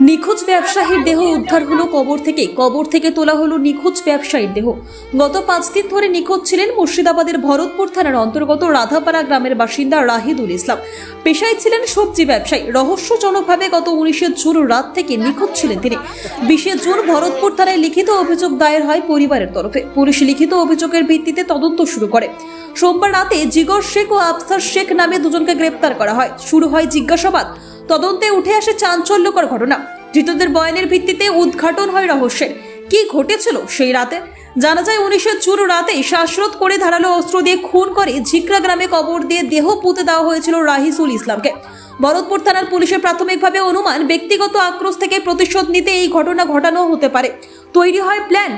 নিখোঁজ ব্যবসায়ীর দেহ উদ্ধার হলো কবর থেকে তোলা হলো নিখোঁজ ব্যবসায়ীর দেহ। গত 5 দিন ধরে নিখোঁজ ছিলেন মুর্শিদাবাদের ভরতপুর থানার অন্তর্গত রাধাপাড়া গ্রামের বাসিন্দা রাহিদুল ইসলাম। পেশায় ছিলেন সবজি ব্যবসায়ী। রহস্যজনকভাবে গত 19 জুন রাত থেকে নিখোঁজ ছিলেন তিনি। 20 জুন ভরতপুর থানায় লিখিত অভিযোগ দায়ের হয় পরিবারের তরফে। পুলিশ লিখিত অভিযোগের ভিত্তিতে তদন্ত শুরু করে। সোমবার রাতে জিগর শেখ ও আফসার শেখ নামে দুজনকে গ্রেপ্তার করা হয়। শুরু হয় জিজ্ঞাসাবাদ। তদন্তে উঠে আসে চাঞ্চল্যকর ঘটনা। ধৃতদের বয়ানের ভিত্তিতে উদ্ঘাটন হয় রহস্যের। কি ঘটেছিল সেই রাতে? জানা যায় 19 জুন রাতে শ্বাসরোধ করে ধারালো অস্ত্র দিয়ে খুন করে ঝিকরা গ্রামে কবর দিয়ে দেহ পুঁতে দেওয়া হয়েছিল রাহিদুল ইসলামকে। ভরতপুর থানার পুলিশের প্রাথমিকভাবে অনুমান ব্যক্তিগত আক্রোশ থেকে প্রতিশোধ নিতে এই ঘটনা ঘটানো হতে পারে। তৈরি হয় প্ল্যান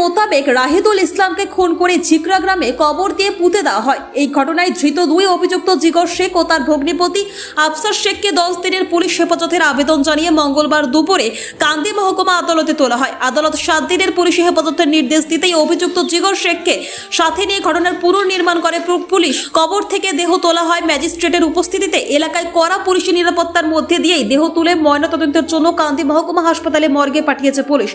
মোতাবেক রাহিদুল ইসলামকে খুন করে ঝিকরা গ্রামে কবর দিয়ে পুঁতে দেওয়া হয়। এই ঘটনায় ধৃত 2 অভিযুক্ত জিগর শেখ ও তার ভগ্নিপতি আফসার শেখকে 10 দিনের পুলিশ হেফাজতের আবেদন জানিয়ে মঙ্গলবার দুপুরে কান্দি মহকুমা আদালতে তোলা হয়। আদালত 7 দিনের পুলিশ হেফাজতের নির্দেশ দিতেই অভিযুক্ত জিগর শেখকে সাথে নিয়ে ঘটনার পুনর্নির্মাণ করে পুলিশ। কবর থেকে দেহ তোলা হয় ম্যাজিস্ট্রেটের উপস্থিতিতে। এলাকায় কড়া পুলিশি নিরাপত্তার মধ্যে দিয়েই দেহ তুলে ময়নাতদন্তের জন্য কান্দি মহকুমা হাসপাতালে মর্গে পাঠিয়েছে পুলিশ।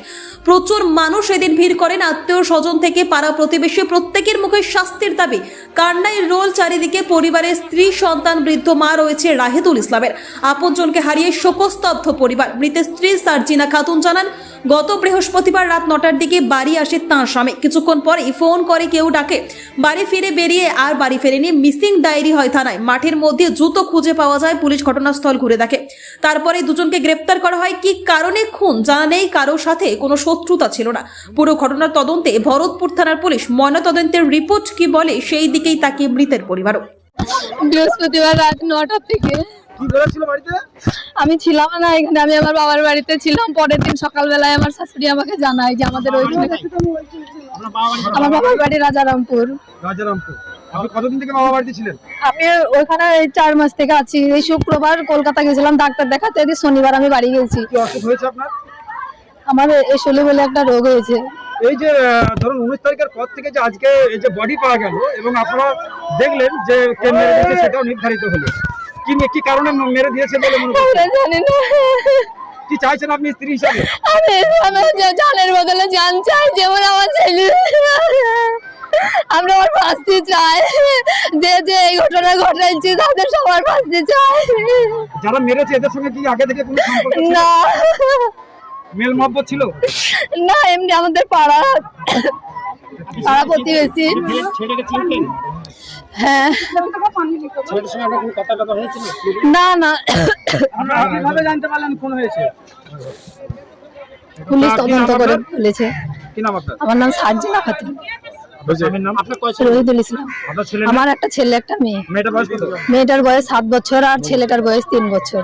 প্রচুর মানুষ এদিন ভিড় করেন। আত্মীয় স্বজন থেকে পাড়া প্রতিবেশী প্রত্যেকের মুখে শাস্তির দাবি। কান্নায় রোল চারিদিকে। পরিবারের স্ত্রী, সন্তান, বৃদ্ধ মা রয়েছে রাহিদুল ইসলামের। আপনজনকে হারিয়ে শোকস্তব্ধ পরিবার। মৃতের স্ত্রী সার্জিনা খাতুন জানান, গত বৃহস্পতিবার রাত 9টার দিকে বাড়ি আসে তাঁর স্বামী। কিছুক্ষণ পরেই ফোন করে কেউ ডাকে। বাড়ি ফিরে বেরিয়ে আর বাড়ি ফেরেনি। মিসিং ডায়েরি হয় থানায়। মাঠের মধ্যে জুতো খুঁজে পাওয়া যায়। পুলিশ ঘটনাস্থল ঘুরে দেখে। তারপরে দুজনকে গ্রেপ্তার করা হয়। কি কারণে খুন জানা নেই। কারোর সাথে কোনো শত্রুতা ছিল না। পুরো ঘটনার তদন্তে ভরতপুর থানার পুলিশ। ময়নাতদন্তের রিপোর্ট কি বলে সেই দিকেই তাকিয়ে মৃতের পরিবারও। বৃহস্পতিবার রাত 9টা থেকে আমি ছিলাম না এখানে, আমি আমার বাবার বাড়িতে ছিলাম। পরের দিন সকালবেলায় আমার শাশুড়ি আমাকে জানায় যে আমাদের ওইখানে, আমার বাবার বাড়ি রাজারামপুর। আপনি কতদিন থেকে বাবার বাড়িতে ছিলেন? আমি ওইখানে 4 মাস থেকে আছি। এই শুক্রবার কলকাতা গেছিলাম ডাক্তার দেখাতে, শনিবার আমি বাড়ি গেছি। কি অসুখ হয়েছে আপনার? আমার এসলে বলে একটা রোগ হয়েছে। এই যে ধরুন 19 তারিখের পর থেকে যে আজকে এই যে বডি পাওয়া গেল এবং আপনারা দেখলেন যে কে মেরে দিয়েছে সেটাও নির্ধারিত হলো, কি কারণে মেরে দিয়েছে বলে মনে করছেন? জানি না। কি চাইছেন আপনি স্ত্রী হিসাবে? আমি জানের বদলে জান চাই, যেমন আমার ছেলে। আমরা আমার ফাঁসি চাই। যে এই ঘটনা ঘটাইছে তাদের সবার ফাঁসি চাই। যারা মেরেছে এদের সঙ্গে কি আগে থেকে কোনো সম্পর্ক ছিল? না, মেল মহব্বত ছিল না, এমনি আমাদের পাড়া প্রতিবেশী। হ্যাঁ, না না, কিভাবে জানতে পারলেন ফোন হয়েছে? পুলিশ তদন্ত করে বলেছে। কি নাম আপনার? আমার নাম সার্জিনা খাতুন। রহিদুল ইসলাম। আমার একটা ছেলে একটা মেয়ে। মেয়েটার বয়স কত? মেয়েটার বয়স 7 বছর আর ছেলেটার বয়স 3 বছর।